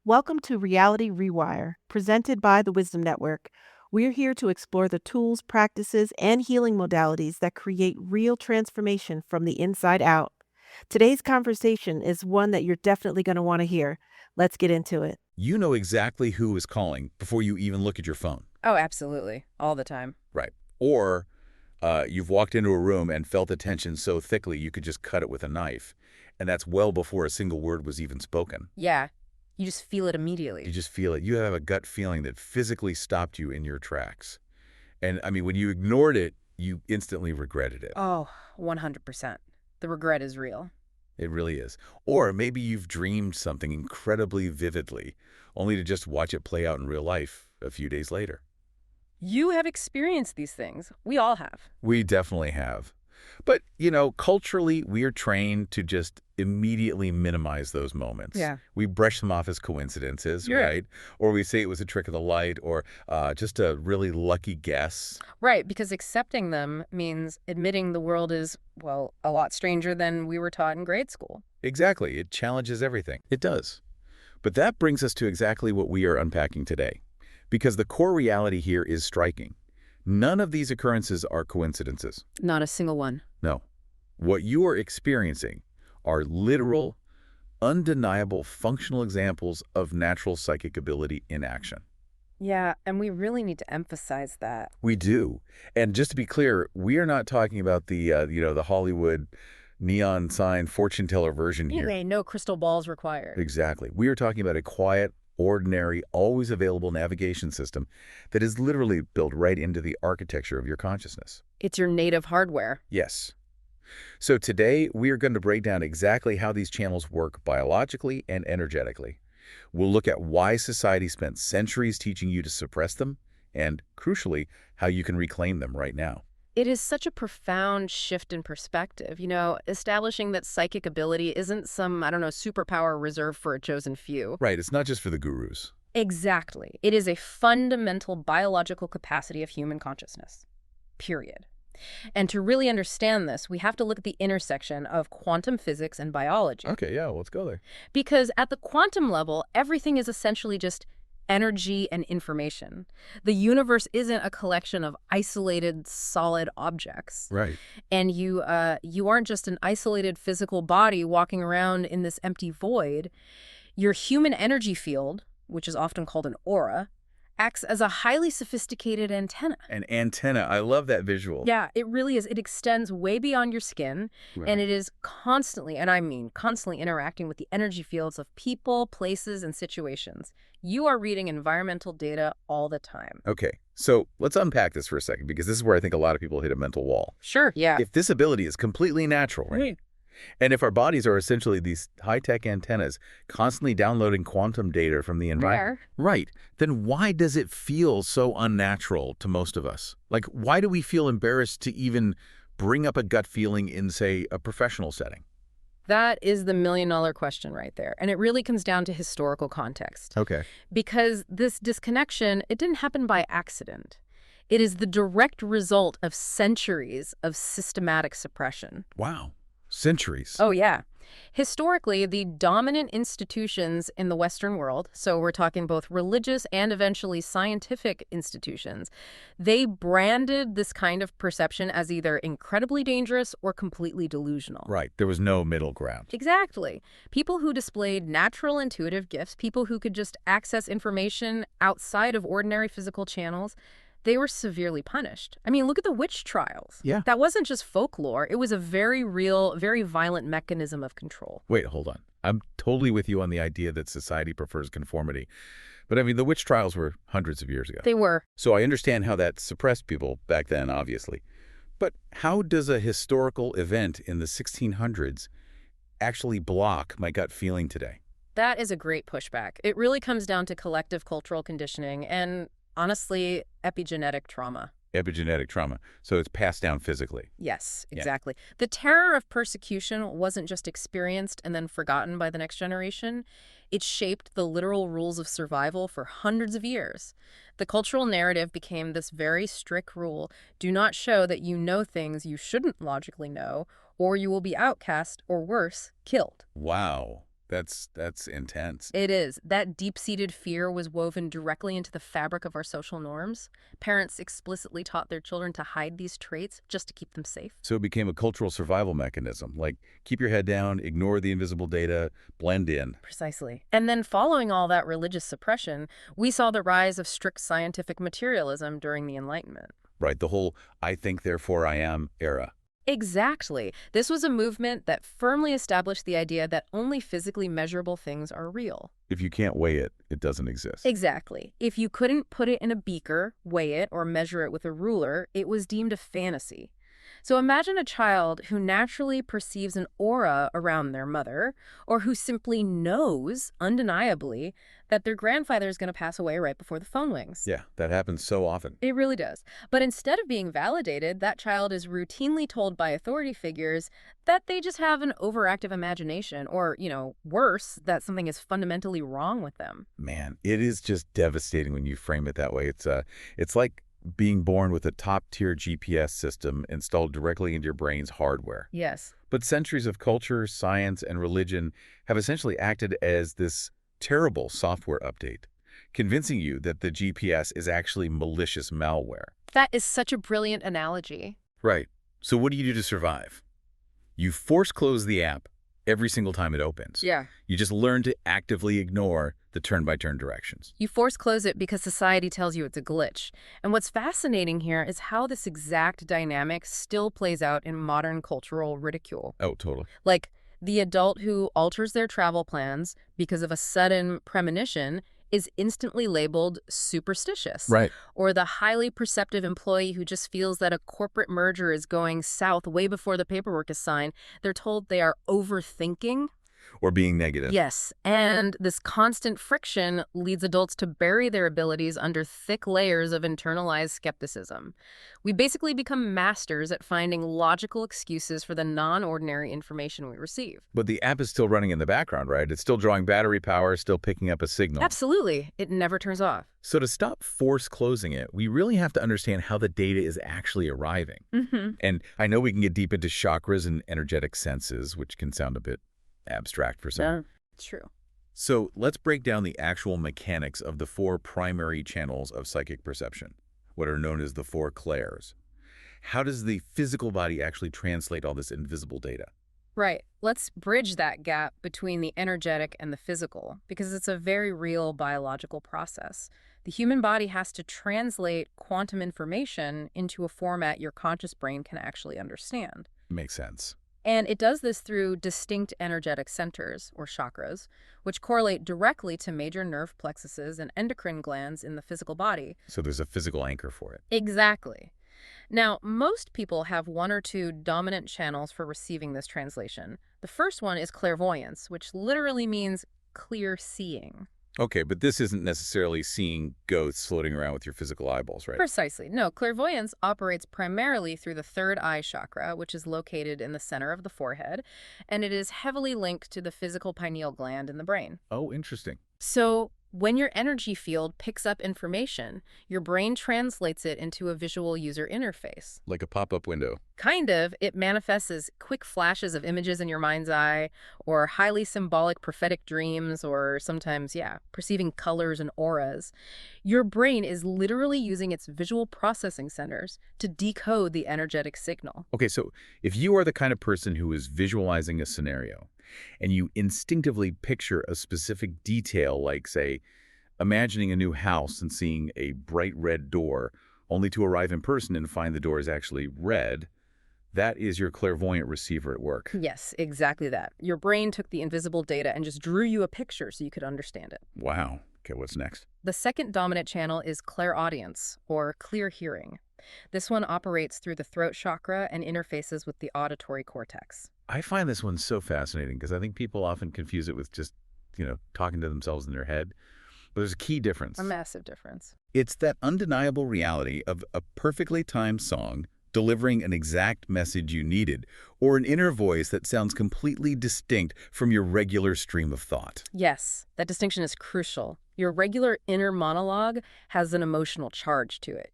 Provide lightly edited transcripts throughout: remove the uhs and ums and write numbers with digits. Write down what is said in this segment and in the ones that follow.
Welcome to Reality Rewire, presented by the Wisdom Network. We're here to explore the tools, practices, and healing modalities that create real transformation from the inside out. Today's conversation is one that you're definitely going to want to hear. Let's get into it. You know exactly who is calling before you even look at your phone. Oh, absolutely. All the time. Right. Or you've walked into a room and felt the tension so thickly you could just cut it with a knife. And that's well before a single word was even spoken. Yeah. You just feel it You immediately. just feel it. You have a gut feeling that physically stopped you in your tracks. And, I mean, when you ignored it, you instantly regretted it. Oh, 100%. The regret is real. It really is. Or maybe you've dreamed something incredibly vividly, only to just watch it play out in real life a few days later. You have experienced these things. We all have. We definitely have. But, culturally, we are trained to just immediately minimize those moments. Yeah. We brush them off as coincidences, You're right? Or we say it was a trick of the light or just a really lucky guess. Right, because accepting them means admitting the world is, well, a lot stranger than we were taught in grade school. Exactly. It challenges everything. It does. But that brings us to exactly what we are unpacking today. Because the core reality here is striking. None of these occurrences are coincidences. Not a single one. No. What you are experiencing are literal, undeniable functional examples of natural psychic ability in action. Yeah, and we really need to emphasize that. We do. And just to be clear, we are not talking about the Hollywood neon sign fortune teller version here. Anyway, no crystal balls required. Exactly. We are talking about a quiet, ordinary, always available navigation system that is literally built right into the architecture of your consciousness. It's your native hardware. Yes. So today, we are going to break down exactly how these channels work biologically and energetically. We'll look at why society spent centuries teaching you to suppress them, and, crucially, how you can reclaim them right now. It is such a profound shift in perspective, establishing that psychic ability isn't some, superpower reserved for a chosen few. Right, it's not just for the gurus. Exactly. It is a fundamental biological capacity of human consciousness. Period. And to really understand this, we have to look at the intersection of quantum physics and biology. Okay, yeah, let's go there. Because at the quantum level, everything is essentially just energy and information. The universe isn't a collection of isolated, solid objects. Right. And you aren't just an isolated physical body walking around in this empty void. Your human energy field, which is often called an aura, acts as a highly sophisticated antenna. An antenna. I love that visual. Yeah, it really is. It extends way beyond your skin, Right. and it is constantly, and I mean constantly, interacting with the energy fields of people, places, and situations. You are reading environmental data all the time. Okay, so let's unpack this for a second, because this is where I think a lot of people hit a mental wall. Sure, yeah. If this ability is completely natural, right? And if our bodies are essentially these high-tech antennas constantly downloading quantum data from the environment, right, then why does it feel so unnatural to most of us? Like, why do we feel embarrassed to even bring up a gut feeling in, say, a professional setting? That is the million-dollar question right there. And it really comes down to historical context. Okay. Because this disconnection, it didn't happen by accident. It is the direct result of centuries of systematic suppression. Wow. Centuries. Oh, yeah. Historically, the dominant institutions in the Western world, so we're talking both religious and eventually scientific institutions, they branded this kind of perception as either incredibly dangerous or completely delusional. Right. There was no middle ground. Exactly. People who displayed natural intuitive gifts, people who could just access information outside of ordinary physical channels, they were severely punished. I mean, look at the witch trials. Yeah. That wasn't just folklore. It was a very real, very violent mechanism of control. Wait, hold on. I'm totally with you on the idea that society prefers conformity. But I mean, the witch trials were hundreds of years ago. They were. So I understand how that suppressed people back then, obviously. But how does a historical event in the 1600s actually block my gut feeling today? That is a great pushback. It really comes down to collective cultural conditioning and, honestly, epigenetic trauma. Epigenetic trauma. So it's passed down physically. Yes, Yeah. exactly. The terror of persecution wasn't just experienced and then forgotten by the next generation. It shaped the literal rules of survival for hundreds of years. The cultural narrative became this very strict rule: do not show that you know things you shouldn't logically know, or you will be outcast, or worse, killed. Wow. That's intense. It is. That deep-seated fear was woven directly into the fabric of our social norms. Parents explicitly taught their children to hide these traits just to keep them safe. So it became a cultural survival mechanism, like keep your head down, ignore the invisible data, blend in. Precisely. And then following all that religious suppression, we saw the rise of strict scientific materialism during the Enlightenment. Right, the whole I think, therefore I am era. Exactly. This was a movement that firmly established the idea that only physically measurable things are real. If you can't weigh it, it doesn't exist. Exactly. If you couldn't put it in a beaker, weigh it, or measure it with a ruler, it was deemed a fantasy. So imagine a child who naturally perceives an aura around their mother, or who simply knows, undeniably, that their grandfather is going to pass away right before the phone rings. Yeah, that happens so often. It really does. But instead of being validated, that child is routinely told by authority figures that they just have an overactive imagination, or, worse, that something is fundamentally wrong with them. Man, it is just devastating when you frame it that way. It's like being born with a top-tier GPS system installed directly into your brain's hardware. Yes. But centuries of culture, science, and religion have essentially acted as this terrible software update, convincing you that the GPS is actually malicious malware. That is such a brilliant analogy. Right. So what do you do to survive? You force close the app every single time it opens. Yeah. You just learn to actively ignore the turn-by-turn directions. You force close it because society tells you it's a glitch. And what's fascinating here is how this exact dynamic still plays out in modern cultural ridicule. Oh, totally. Like the adult who alters their travel plans because of a sudden premonition is instantly labeled superstitious. Right. Or the highly perceptive employee who just feels that a corporate merger is going south way before the paperwork is signed, they're told they are overthinking. Or being negative. Yes, and this constant friction leads adults to bury their abilities under thick layers of internalized skepticism. We basically become masters at finding logical excuses for the non-ordinary information we receive. But the app is still running in the background, right? It's still drawing battery power, still picking up a signal. Absolutely. It never turns off. So to stop force closing it, we really have to understand how the data is actually arriving. And I know we can get deep into chakras and energetic senses, which can sound a bit abstract for some. Yeah, true. So let's break down the actual mechanics of the 4 primary channels of psychic perception, what are known as the 4 clairs. How does the physical body actually translate all this invisible data? Right. Let's bridge that gap between the energetic and the physical, because it's a very real biological process. The human body has to translate quantum information into a format your conscious brain can actually understand. Makes sense. And it does this through distinct energetic centers, or chakras, which correlate directly to major nerve plexuses and endocrine glands in the physical body. So there's a physical anchor for it. Exactly. Now, most people have 1 or 2 dominant channels for receiving this translation. The first one is clairvoyance, which literally means clear seeing. Okay, but this isn't necessarily seeing ghosts floating around with your physical eyeballs, right? Precisely. No, clairvoyance operates primarily through the 3rd eye chakra, which is located in the center of the forehead, and it is heavily linked to the physical pineal gland in the brain. Oh, interesting. So when your energy field picks up information, your brain translates it into a visual user interface. Like a pop-up window. Kind of. It manifests as quick flashes of images in your mind's eye, or highly symbolic prophetic dreams, or sometimes, perceiving colors and auras. Your brain is literally using its visual processing centers to decode the energetic signal. Okay, so if you are the kind of person who is visualizing a scenario, and you instinctively picture a specific detail, like, say, imagining a new house and seeing a bright red door, only to arrive in person and find the door is actually red, that is your clairvoyant receiver at work. Yes, exactly that. Your brain took the invisible data and just drew you a picture so you could understand it. Wow. Okay, what's next? The second dominant channel is clairaudience, or clear hearing. This one operates through the throat chakra and interfaces with the auditory cortex. I find this one so fascinating because I think people often confuse it with just, talking to themselves in their head. But there's a key difference. A massive difference. It's that undeniable reality of a perfectly timed song delivering an exact message you needed, or an inner voice that sounds completely distinct from your regular stream of thought. Yes, that distinction is crucial. Your regular inner monologue has an emotional charge to it,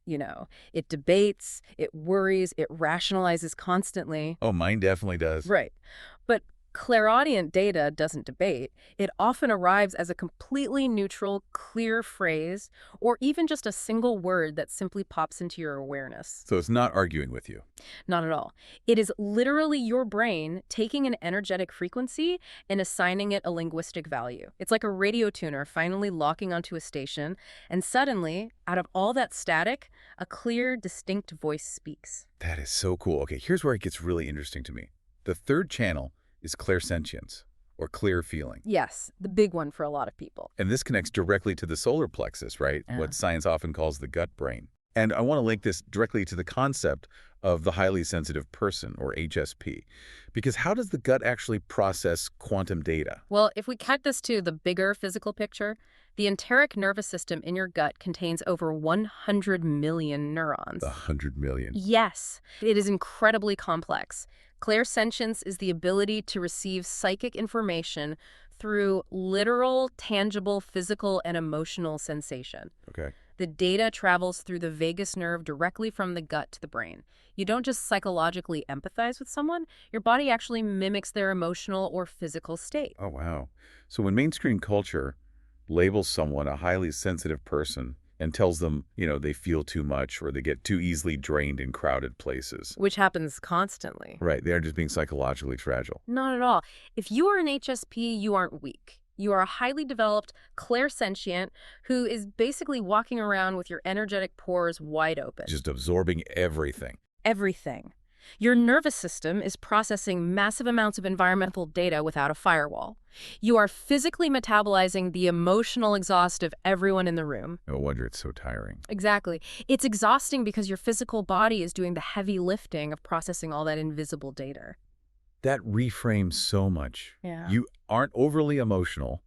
It debates, it worries, it rationalizes constantly. Oh, mine definitely does. Right. But Clairaudient data doesn't debate. It often arrives as a completely neutral, clear phrase, or even just a single word that simply pops into your awareness. So it's not arguing with you. Not at all. It is literally your brain taking an energetic frequency and assigning it a linguistic value. It's like a radio tuner finally locking onto a station, and suddenly, out of all that static, a clear, distinct voice speaks. That is so cool. Okay, here's where it gets really interesting to me. The third channel is clairsentience, or clear feeling. Yes, the big one for a lot of people. And this connects directly to the solar plexus, right? Yeah. What science often calls the gut brain. And I want to link this directly to the concept of the highly sensitive person, or HSP. Because how does the gut actually process quantum data? Well, if we cut this to the bigger physical picture, the enteric nervous system in your gut contains over 100 million neurons. 100 million. Yes, it is incredibly complex. Clairsentience is the ability to receive psychic information through literal, tangible, physical, and emotional sensation. Okay. The data travels through the vagus nerve directly from the gut to the brain. You don't just psychologically empathize with someone, your body actually mimics their emotional or physical state. Oh, wow. So when mainstream culture labels someone a highly sensitive person and tells them, they feel too much or they get too easily drained in crowded places. Which happens constantly. Right. They are just being psychologically fragile. Not at all. If you are an HSP, you aren't weak. You are a highly developed clairsentient who is basically walking around with your energetic pores wide open. Just absorbing everything. Everything. Your nervous system is processing massive amounts of environmental data without a firewall. You are physically metabolizing the emotional exhaust of everyone in the room. No wonder it's so tiring. Exactly. It's exhausting because your physical body is doing the heavy lifting of processing all that invisible data. That reframes so much. Yeah. You aren't overly emotional.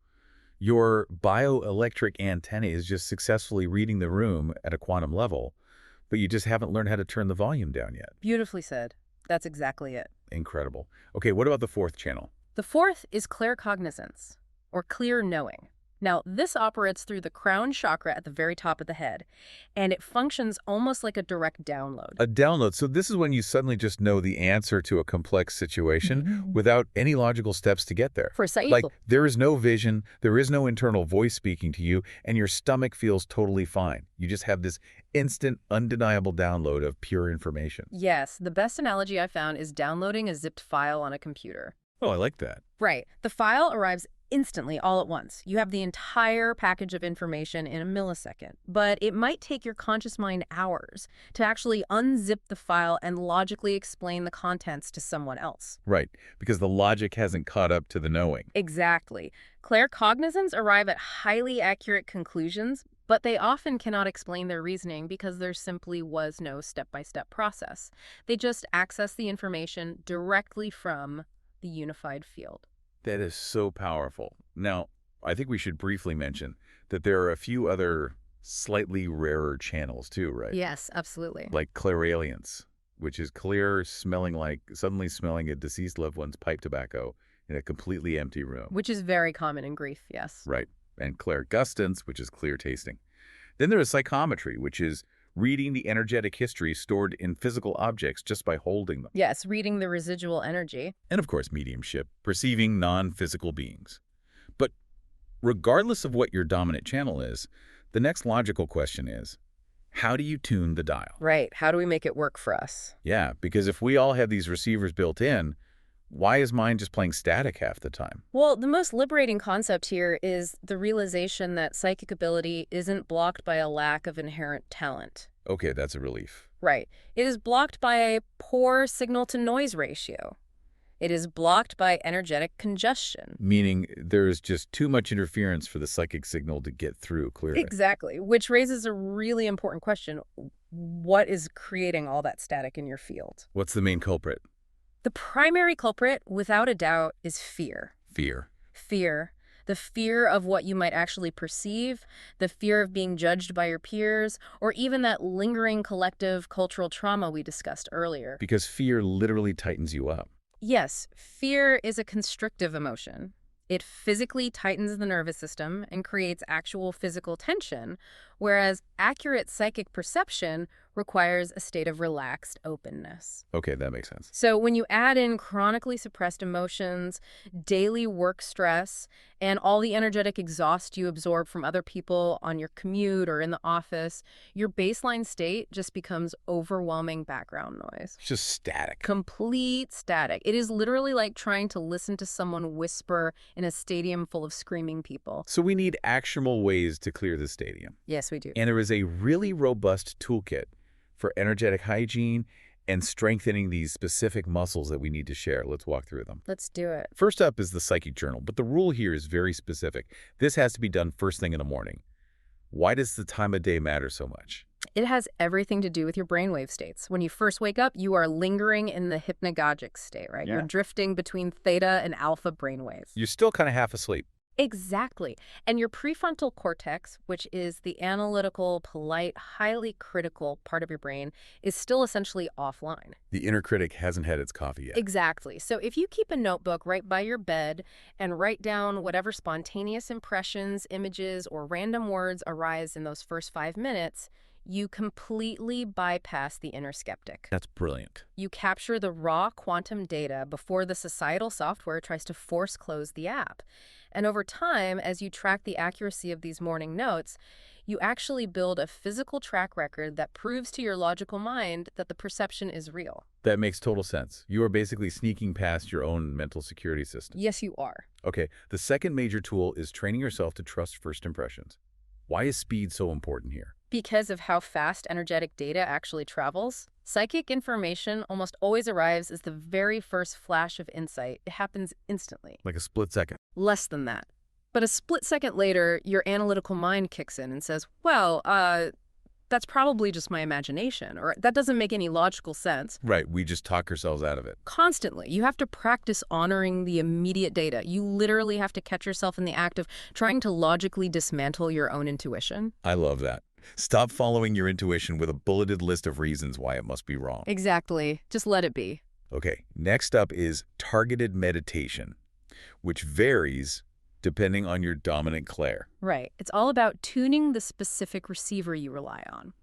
Your bioelectric antenna is just successfully reading the room at a quantum level, but you just haven't learned how to turn the volume down yet. Beautifully said. That's exactly it. Incredible. Okay, what about the fourth channel? The fourth is claircognizance, or clear knowing. Now, this operates through the crown chakra at the very top of the head, and it functions almost like a direct download. A download. So this is when you suddenly just know the answer to a complex situation without any logical steps to get there. Precisely. Like, there is no vision, there is no internal voice speaking to you, and your stomach feels totally fine. You just have this instant, undeniable download of pure information. Yes, the best analogy I found is downloading a zipped file on a computer. Oh, I like that. Right. The file arrives instantly, all at once. You have the entire package of information in a millisecond. But it might take your conscious mind hours to actually unzip the file and logically explain the contents to someone else. Right, because the logic hasn't caught up to the knowing. Exactly. Claircognizants arrive at highly accurate conclusions, but they often cannot explain their reasoning because there simply was no step-by-step process. They just access the information directly from the unified field. That is so powerful. Now, I think we should briefly mention that there are a few other slightly rarer channels too, right? Yes, absolutely. Like clairalience, which is clear suddenly smelling a deceased loved one's pipe tobacco in a completely empty room. Which is very common in grief, yes. Right. And clairgustance, which is clear tasting. Then there is psychometry, which is reading the energetic history stored in physical objects just by holding them. Yes, reading the residual energy. And of course, mediumship, perceiving non-physical beings. But regardless of what your dominant channel is, the next logical question is, how do you tune the dial? Right. How do we make it work for us? Yeah, because if we all have these receivers built in, why is mine just playing static half the time? Well, the most liberating concept here is the realization that psychic ability isn't blocked by a lack of inherent talent. Okay, that's a relief. Right. It is blocked by a poor signal-to-noise ratio. It is blocked by energetic congestion. Meaning there's just too much interference for the psychic signal to get through clearly. Exactly, which raises a really important question. What is creating all that static in your field? What's the main culprit? The primary culprit, without a doubt, is fear. Fear. Fear. The fear of what you might actually perceive, the fear of being judged by your peers, or even that lingering collective cultural trauma we discussed earlier. Because fear literally tightens you up. Yes, fear is a constrictive emotion. It physically tightens the nervous system and creates actual physical tension, whereas accurate psychic perception requires a state of relaxed openness. Okay, that makes sense. So when you add in chronically suppressed emotions, daily work stress, and all the energetic exhaust you absorb from other people on your commute or in the office, your baseline state just becomes overwhelming background noise. It's just static. Complete static. It is literally like trying to listen to someone whisper in a stadium full of screaming people. So we need actionable ways to clear the stadium. Yes, we do. And there is a really robust toolkit for energetic hygiene and strengthening these specific muscles that we need to share. Let's walk through them. Let's do it. First up is the Psychic Journal, but the rule here is very specific. This has to be done first thing in the morning. Why does the time of day matter so much? It has everything to do with your brainwave states. When you first wake up, you are lingering in the hypnagogic state, right? Yeah. You're drifting between theta and alpha brainwaves. You're still kind of half asleep. Exactly. And your prefrontal cortex, which is the analytical, polite, highly critical part of your brain, is still essentially offline. The inner critic hasn't had its coffee yet. Exactly. So if you keep a notebook right by your bed and write down whatever spontaneous impressions, images, or random words arise in those first 5 minutes, you completely bypass the inner skeptic. That's brilliant. You capture the raw quantum data before the societal software tries to force close the app. And over time, as you track the accuracy of these morning notes, you actually build a physical track record that proves to your logical mind that the perception is real. That makes total sense. You are basically sneaking past your own mental security system. Yes, you are. Okay, the second major tool is training yourself to trust first impressions. Why is speed so important here? Because of how fast energetic data actually travels, psychic information almost always arrives as the very first flash of insight. It happens instantly. Like a split second. Less than that. But a split second later, your analytical mind kicks in and says, well, that's probably just my imagination, or that doesn't make any logical sense. Right, we just talk ourselves out of it. Constantly. You have to practice honoring the immediate data. You literally have to catch yourself in the act of trying to logically dismantle your own intuition. I love that. Stop following your intuition with a bulleted list of reasons why it must be wrong. Exactly. Just let it be. Okay, next up is targeted meditation, which varies depending on your dominant clair. Right. It's all about tuning the specific receiver you rely on.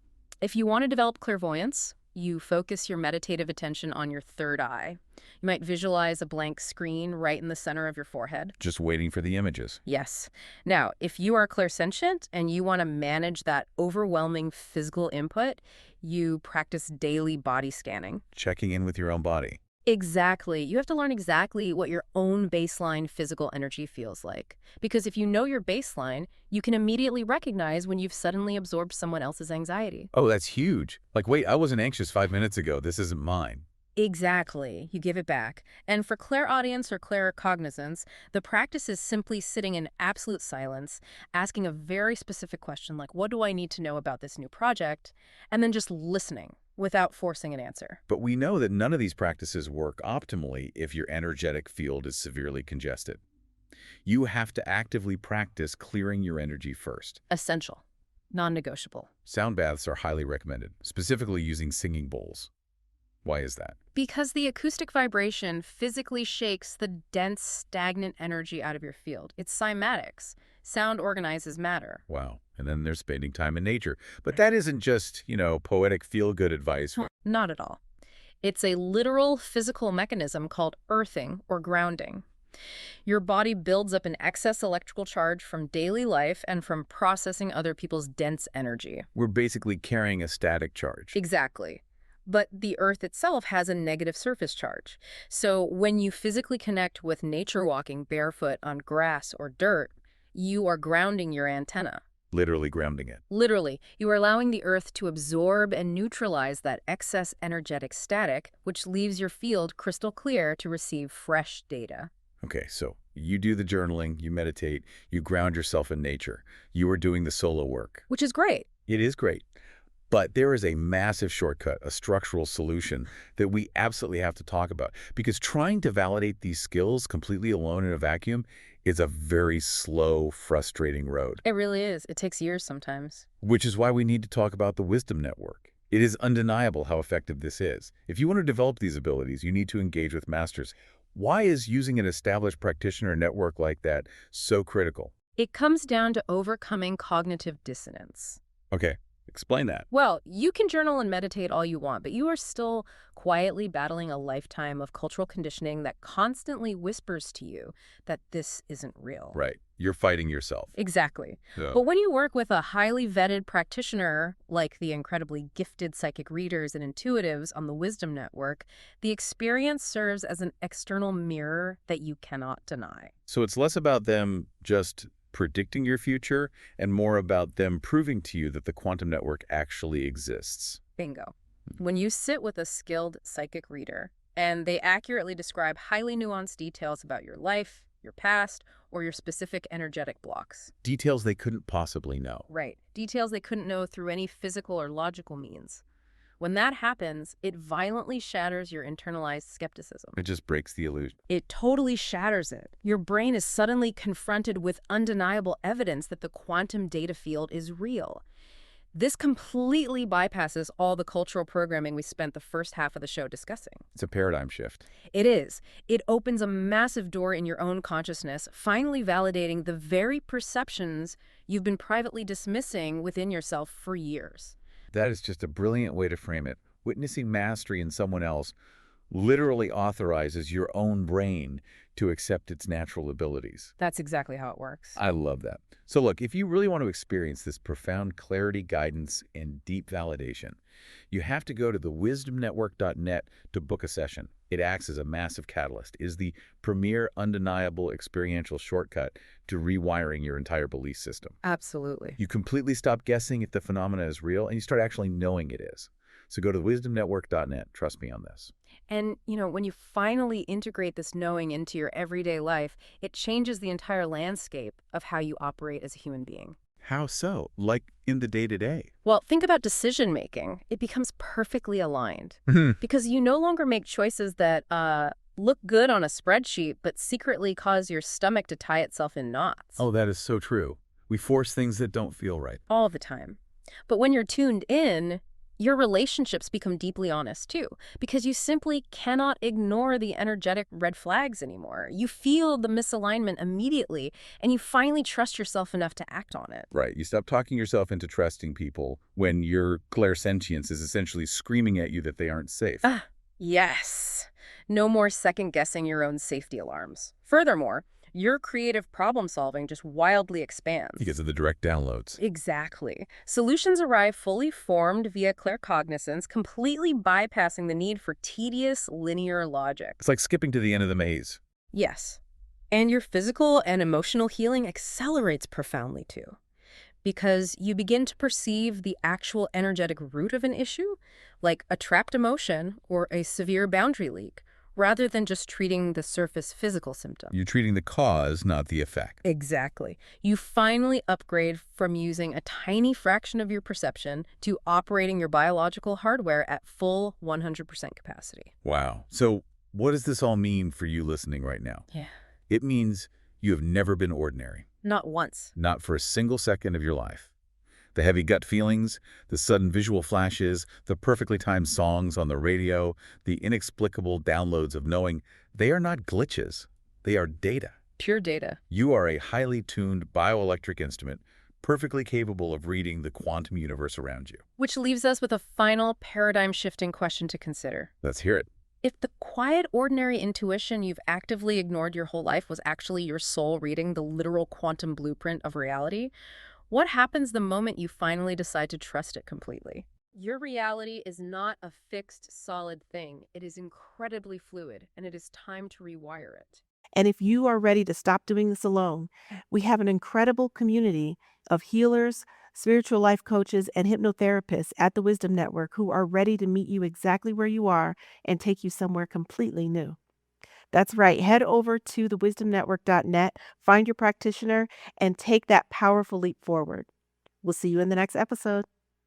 If you want to develop clairvoyance, you focus your meditative attention on your third eye. You might visualize a blank screen right in the center of your forehead. Just waiting for the images. Yes. Now, if you are clairsentient and you want to manage that overwhelming physical input, you practice daily body scanning. Checking in with your own body. Exactly. You have to learn exactly what your own baseline physical energy feels like. Because if you know your baseline, you can immediately recognize when you've suddenly absorbed someone else's anxiety. Oh, that's huge. Like, wait, I wasn't anxious 5 minutes ago. This isn't mine. Exactly. You give it back. And for clairaudience or claircognizance, the practice is simply sitting in absolute silence, asking a very specific question like, what do I need to know about this new project? And then just listening without forcing an answer. But we know that none of these practices work optimally if your energetic field is severely congested. You have to actively practice clearing your energy first. Essential. Non-negotiable. Sound baths are highly recommended, specifically using singing bowls. Why is that? Because the acoustic vibration physically shakes the dense, stagnant energy out of your field. It's cymatics. Sound organizes matter. Wow. And then there's spending time in nature. But that isn't just, poetic feel-good advice. Not at all. It's a literal physical mechanism called earthing or grounding. Your body builds up an excess electrical charge from daily life and from processing other people's dense energy. We're basically carrying a static charge. Exactly. But the Earth itself has a negative surface charge. So when you physically connect with nature walking barefoot on grass or dirt, you are grounding your antenna. Literally grounding it. Literally, you are allowing the Earth to absorb and neutralize that excess energetic static, which leaves your field crystal clear to receive fresh data. Okay, so you do the journaling, you meditate, you ground yourself in nature. You are doing the solo work. Which is great. It is great. But there is a massive shortcut, a structural solution that we absolutely have to talk about. Because trying to validate these skills completely alone in a vacuum is a very slow, frustrating road. It really is. It takes years sometimes. Which is why we need to talk about the Wisdom Network. It is undeniable how effective this is. If you want to develop these abilities, you need to engage with masters. Why is using an established practitioner network like that so critical? It comes down to overcoming cognitive dissonance. Okay. Explain that. Well, you can journal and meditate all you want, but you are still quietly battling a lifetime of cultural conditioning that constantly whispers to you that this isn't real. Right. You're fighting yourself. Exactly. Yeah. But when you work with a highly vetted practitioner, like the incredibly gifted psychic readers and intuitives on the Wisdom Network, the experience serves as an external mirror that you cannot deny. So it's less about them just predicting your future and more about them proving to you that the quantum network actually exists. Bingo. When you sit with a skilled psychic reader and they accurately describe highly nuanced details about your life, your past, or your specific energetic blocks. Details they couldn't possibly know. Right. Details they couldn't know through any physical or logical means. When that happens, it violently shatters your internalized skepticism. It just breaks the illusion. It totally shatters it. Your brain is suddenly confronted with undeniable evidence that the quantum data field is real. This completely bypasses all the cultural programming we spent the first half of the show discussing. It's a paradigm shift. It is. It opens a massive door in your own consciousness, finally validating the very perceptions you've been privately dismissing within yourself for years. That is just a brilliant way to frame it. Witnessing mastery in someone else literally authorizes your own brain to accept its natural abilities. That's exactly how it works. I love that. So look, if you really want to experience this profound clarity, guidance, and deep validation, you have to go to thewisdomnetwork.net to book a session. It acts as a massive catalyst. It is the premier, undeniable experiential shortcut to rewiring your entire belief system. Absolutely. You completely stop guessing if the phenomena is real, and you start actually knowing it is. So go to thewisdomnetwork.net. Trust me on this. And, when you finally integrate this knowing into your everyday life, it changes the entire landscape of how you operate as a human being. How so? Like in the day-to-day? Well, think about decision making. It becomes perfectly aligned because you no longer make choices that look good on a spreadsheet, but secretly cause your stomach to tie itself in knots. Oh, that is so true. We force things that don't feel right. All the time. But when you're tuned in, your relationships become deeply honest too, because you simply cannot ignore the energetic red flags anymore. You feel the misalignment immediately, and you finally trust yourself enough to act on it. Right. You stop talking yourself into trusting people when your clairsentience is essentially screaming at you that they aren't safe. Yes. No more second-guessing your own safety alarms. Furthermore, your creative problem solving just wildly expands. Because of the direct downloads. Exactly. Solutions arrive fully formed via claircognizance, completely bypassing the need for tedious linear logic. It's like skipping to the end of the maze. Yes. And your physical and emotional healing accelerates profoundly too, because you begin to perceive the actual energetic root of an issue, like a trapped emotion or a severe boundary leak, rather than just treating the surface physical symptom. You're treating the cause, not the effect. Exactly. You finally upgrade from using a tiny fraction of your perception to operating your biological hardware at full 100% capacity. Wow. So what does this all mean for you listening right now? Yeah. It means you have never been ordinary. Not once. Not for a single second of your life. The heavy gut feelings, the sudden visual flashes, the perfectly timed songs on the radio, the inexplicable downloads of knowing, they are not glitches. They are data. Pure data. You are a highly tuned bioelectric instrument, perfectly capable of reading the quantum universe around you. Which leaves us with a final paradigm-shifting question to consider. Let's hear it. If the quiet, ordinary intuition you've actively ignored your whole life was actually your soul reading the literal quantum blueprint of reality, what happens the moment you finally decide to trust it completely? Your reality is not a fixed, solid thing. It is incredibly fluid, and it is time to rewire it. And if you are ready to stop doing this alone, we have an incredible community of healers, spiritual life coaches, and hypnotherapists at the Wisdom Network who are ready to meet you exactly where you are and take you somewhere completely new. That's right. Head over to thewisdomnetwork.net, find your practitioner, and take that powerful leap forward. We'll see you in the next episode.